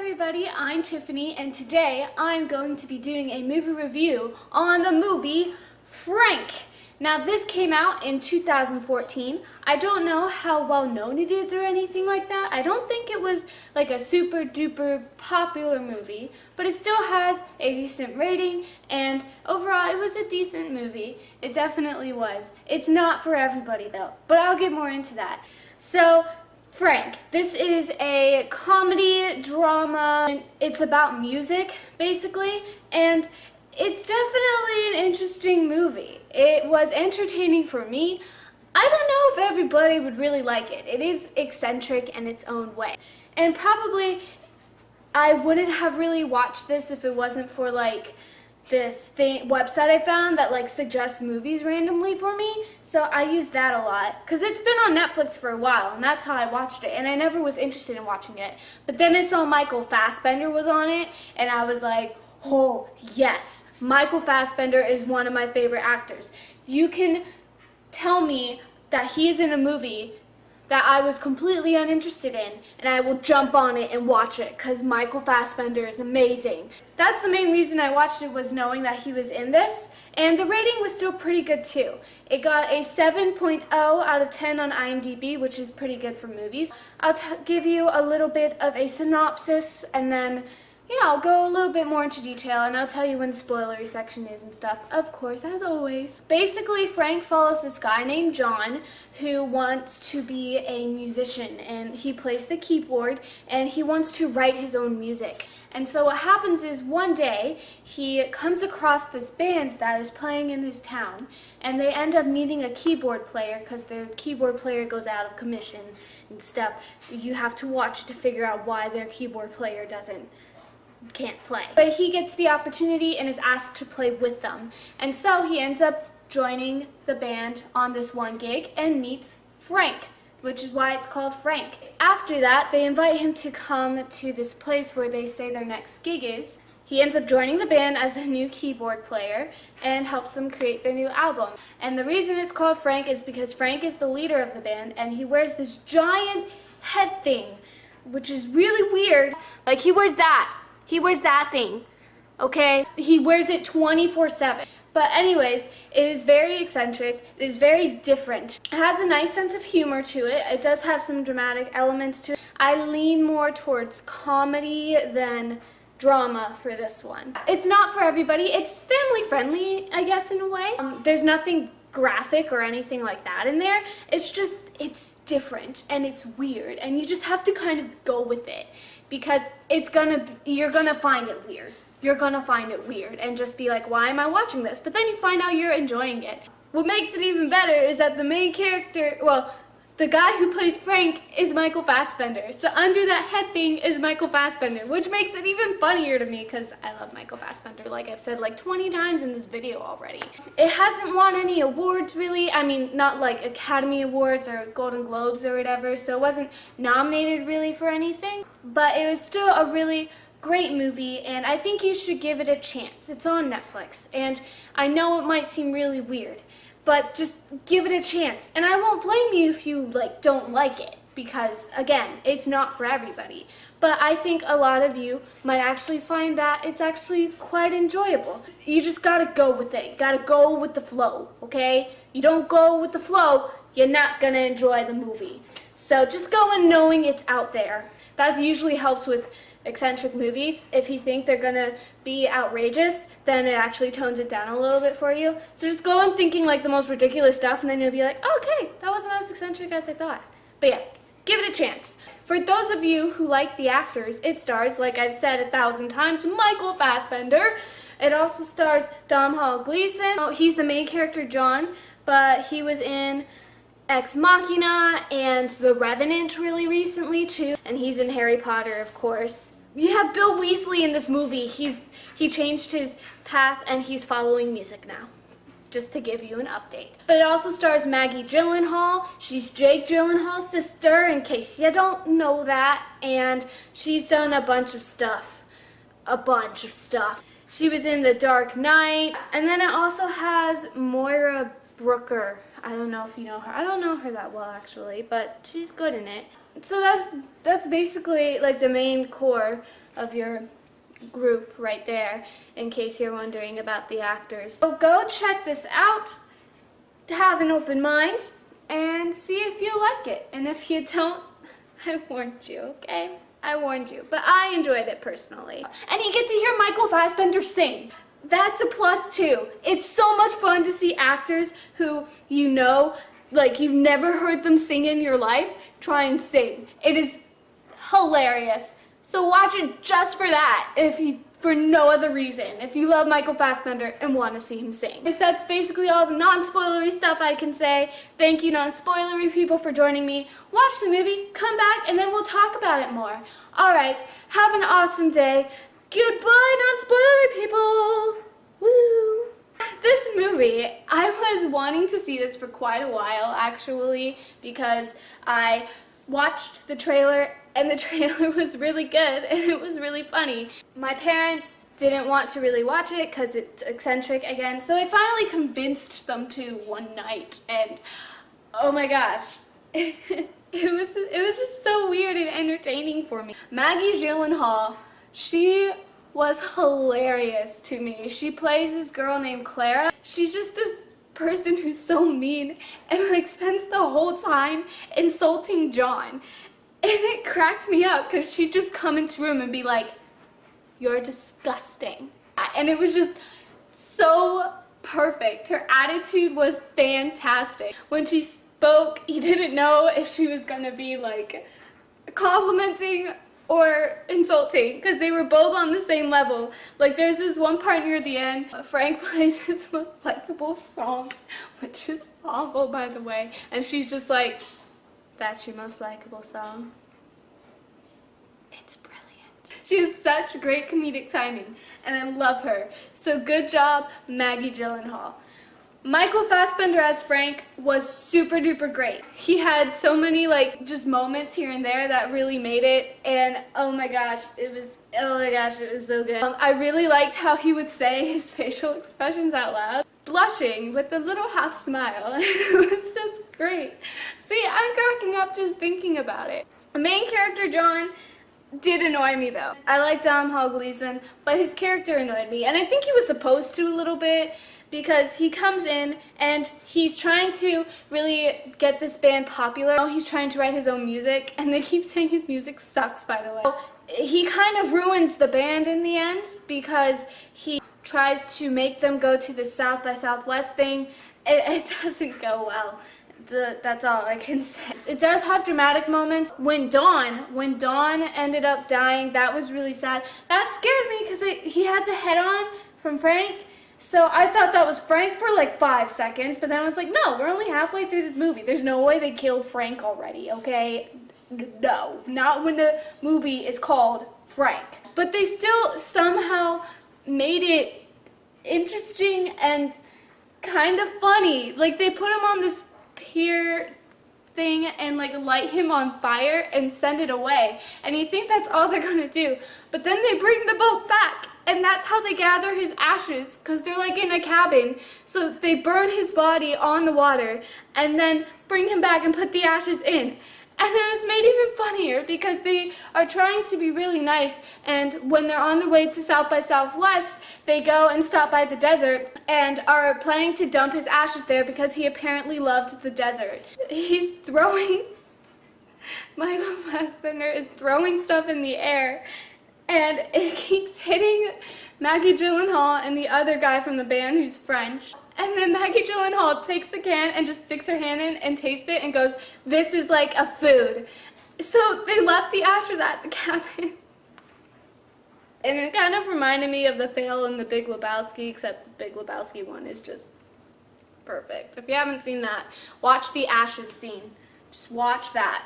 everybody, I'm Tiffany, and today I'm going to be doing a movie review on the movie Frank. Now this came out in 2014. I don't know how well known it is or anything like that. I don't think it was like a super duper popular movie, but it still has a decent rating, and overall it was a decent movie. It definitely was. It's not for everybody though, but I'll get more into that. So Frank. This is a comedy drama. It's about music, basically, and it's definitely an interesting movie. It was entertaining for me. I don't know if everybody would really like it. It is eccentric in its own way. And probably I wouldn't have really watched this if it wasn't for like this website I found that like suggests movies randomly for me. So I use that a lot because it's been on Netflix for a while, and that's how I watched it, and I never was interested in watching it. But then I saw Michael Fassbender was on it, and I was like, oh yes, Michael Fassbender is one of my favorite actors. You can tell me that he is in a movie that I was completely uninterested in, and I will jump on it and watch it because Michael Fassbender is amazing. That's the main reason I watched it, was knowing that he was in this, and the rating was still pretty good too. It got a 7.0 out of 10 on IMDb, which is pretty good for movies. I'll give you a little bit of a synopsis, and then I'll go a little bit more into detail, and I'll tell you when the spoilery section is and stuff, of course, as always. Basically, Frank follows this guy named John who wants to be a musician, and he plays the keyboard, and he wants to write his own music. And so what happens is one day he comes across this band that is playing in his town, and they end up needing a keyboard player because their keyboard player goes out of commission and stuff. You have to watch to figure out why their keyboard player can't play. But he gets the opportunity and is asked to play with them. And so he ends up joining the band on this one gig and meets Frank, which is why it's called Frank. After that, they invite him to come to this place where they say their next gig is. He ends up joining the band as a new keyboard player and helps them create their new album. And the reason it's called Frank is because Frank is the leader of the band, and he wears this giant head thing, which is really weird. Like, he wears that thing, okay? He wears it 24/7. But anyways, it is very eccentric. It is very different. It has a nice sense of humor to it. It does have some dramatic elements to it. I lean more towards comedy than drama for this one. It's not for everybody. It's family friendly, I guess, in a way. There's nothing graphic or anything like that in there. It's just, it's different and it's weird, and you just have to kind of go with it because you're gonna find it weird. You're gonna find it weird and just be like, why am I watching this? But then you find out you're enjoying it. What makes it even better is that the main character, well, the guy who plays Frank is Michael Fassbender. So under that head thing is Michael Fassbender, which makes it even funnier to me because I love Michael Fassbender, like I've said like 20 times in this video already. It hasn't won any awards really. I mean, not like Academy Awards or Golden Globes or whatever, so it wasn't nominated really for anything. But it was still a really great movie, and I think you should give it a chance. It's on Netflix, and I know it might seem really weird, but just give it a chance. And I won't blame you if you don't like it, because again, it's not for everybody. But I think a lot of you might actually find that it's actually quite enjoyable. You just gotta go with it. You gotta go with the flow, okay? You don't go with the flow, you're not gonna enjoy the movie. So just go in knowing it's out there. That usually helps with eccentric movies. If you think they're gonna be outrageous, then it actually tones it down a little bit for you. So just go in thinking like the most ridiculous stuff, and then you'll be like, oh, okay, that wasn't as eccentric as I thought. But yeah, give it a chance. For those of you who like the actors, it stars, like I've said 1,000 times, Michael Fassbender. It also stars Domhnall Gleeson. Oh, he's the main character, John, but he was in Ex Machina and The Revenant really recently too, and he's in Harry Potter, of course. You have Bill Weasley in this movie. He changed his path and he's following music now, just to give you an update. But it also stars Maggie Gyllenhaal. She's Jake Gyllenhaal's sister, in case you don't know that, and she's done a bunch of stuff. She was in The Dark Knight, and then it also has Moira Brooker. I don't know if you know her. I don't know her that well, actually, but she's good in it. So that's basically like the main core of your group right there, in case you're wondering about the actors. So go check this out, have an open mind, and see if you like it. And if you don't, I warned you, okay? I warned you. But I enjoyed it personally. And you get to hear Michael Fassbender sing. That's a plus too. It's so much fun to see actors who you know, like you've never heard them sing in your life, try and sing. It is hilarious. So watch it just for that, for no other reason, if you love Michael Fassbender and want to see him sing. That's basically all the non-spoilery stuff I can say. Thank you, non-spoilery people, for joining me. Watch the movie, come back, and then we'll talk about it more. Alright, have an awesome day. Goodbye, non-spoilery people! Woo! This movie, I was wanting to see this for quite a while, actually, because I watched the trailer, and the trailer was really good, and it was really funny. My parents didn't want to really watch it because it's eccentric again, so I finally convinced them to one night, and oh my gosh, it was just so weird and entertaining for me. Maggie Gyllenhaal, she was hilarious to me. She plays this girl named Clara. She's just this person who's so mean and like spends the whole time insulting John. And it cracked me up because she'd just come into the room and be like, "You're disgusting." And it was just so perfect. Her attitude was fantastic. When she spoke, you didn't know if she was gonna be like complimenting or insulting, because they were both on the same level. Like there's this one part near the end, Frank plays his most likable song, which is awful by the way, and she's just like, "That's your most likable song?" It's brilliant. She has such great comedic timing, and I love her. So good job, Maggie Gyllenhaal. Michael Fassbender as Frank was super duper great. He had so many like just moments here and there that really made it, and oh my gosh, it was so good. I really liked how he would say his facial expressions out loud, blushing with a little half smile. It was just great. See, I'm cracking up just thinking about it. The main character, John, did annoy me though. I like Domhnall Gleeson, but his character annoyed me, and I think he was supposed to a little bit, because he comes in and he's trying to really get this band popular. He's trying to write his own music, and they keep saying his music sucks, by the way. He kind of ruins the band in the end because he tries to make them go to the South by Southwest thing. It doesn't go well. That's all I can say. It does have dramatic moments. When Dawn ended up dying, that was really sad. That scared me because he had the head on from Frank. So I thought that was Frank for like 5 seconds, but then I was like, no, we're only halfway through this movie. There's no way they killed Frank already, okay? No, not when the movie is called Frank. But they still somehow made it interesting and kind of funny. Like they put him on this pier thing and like light him on fire and send it away. And you think that's all they're gonna do. But then they bring the boat back. And that's how they gather his ashes, because they're like in a cabin. So they burn his body on the water and then bring him back and put the ashes in. And then it's made even funnier because they are trying to be really nice, and when they're on their way to South by Southwest, they go and stop by the desert and are planning to dump his ashes there because he apparently loved the desert. Michael Fassbender is throwing stuff in the air, and it keeps hitting Maggie Gyllenhaal and the other guy from the band who's French. And then Maggie Gyllenhaal takes the can and just sticks her hand in and tastes it and goes, "This is like a food." So they left the ashes at the cabin. And it kind of reminded me of the fail in The Big Lebowski, except the Big Lebowski one is just perfect. If you haven't seen that, watch the ashes scene. Just watch that.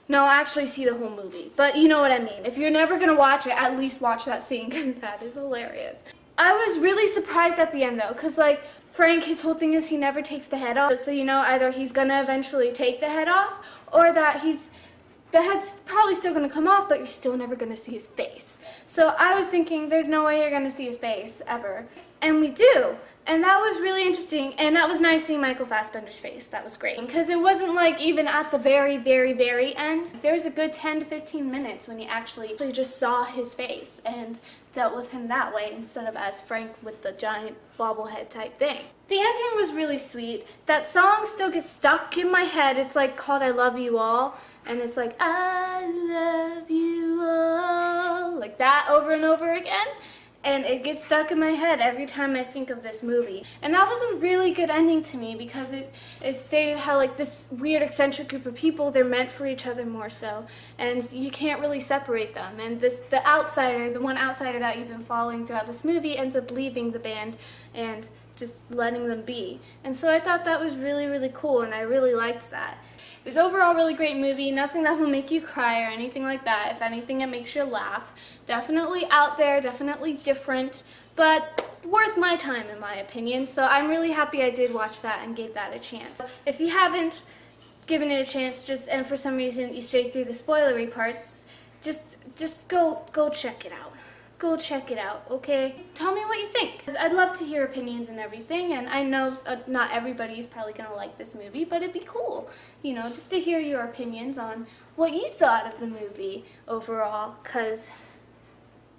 No, actually see the whole movie, but you know what I mean. If you're never gonna watch it, at least watch that scene, because that is hilarious. I was really surprised at the end though, because like Frank, his whole thing is he never takes the head off. So you know, either he's gonna eventually take the head off, or that the head's probably still gonna come off, but you're still never gonna see his face. So I was thinking, there's no way you're gonna see his face ever. And we do. And that was really interesting, and that was nice seeing Michael Fassbender's face. That was great. Because it wasn't like even at the very, very, very end. There was a good 10 to 15 minutes when you actually just saw his face and dealt with him that way instead of as Frank with the giant bobblehead type thing. The ending was really sweet. That song still gets stuck in my head. It's like called I Love You All, and it's like I love you all, like that over and over again. And it gets stuck in my head every time I think of this movie. And that was a really good ending to me because it stated how like this weird eccentric group of people, they're meant for each other more so. And you can't really separate them. And the outsider, the one outsider that you've been following throughout this movie ends up leaving the band and just letting them be. And so I thought that was really, really cool, and I really liked that. It was overall a really great movie, nothing that will make you cry or anything like that. If anything, it makes you laugh. Definitely out there, definitely different, but worth my time in my opinion. So I'm really happy I did watch that and gave that a chance. If you haven't given it a chance, and for some reason you stayed through the spoilery parts, just go check it out. Go check it out, okay? Tell me what you think, because I'd love to hear opinions and everything, and I know not everybody is probably going to like this movie, but it'd be cool, you know, just to hear your opinions on what you thought of the movie overall, because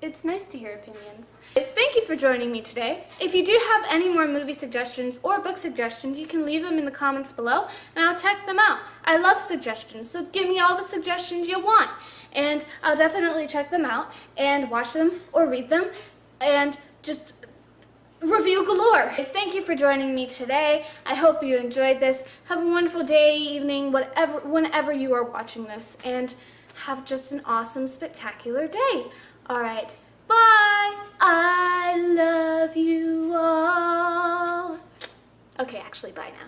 it's nice to hear opinions. Thank you for joining me today. If you do have any more movie suggestions or book suggestions, you can leave them in the comments below, and I'll check them out. I love suggestions, so give me all the suggestions you want, and I'll definitely check them out and watch them or read them and just review galore. Thank you for joining me today. I hope you enjoyed this. Have a wonderful day, evening, whenever you are watching this, and have just an awesome, spectacular day. Alright, bye! I love you all. Okay, actually, bye now.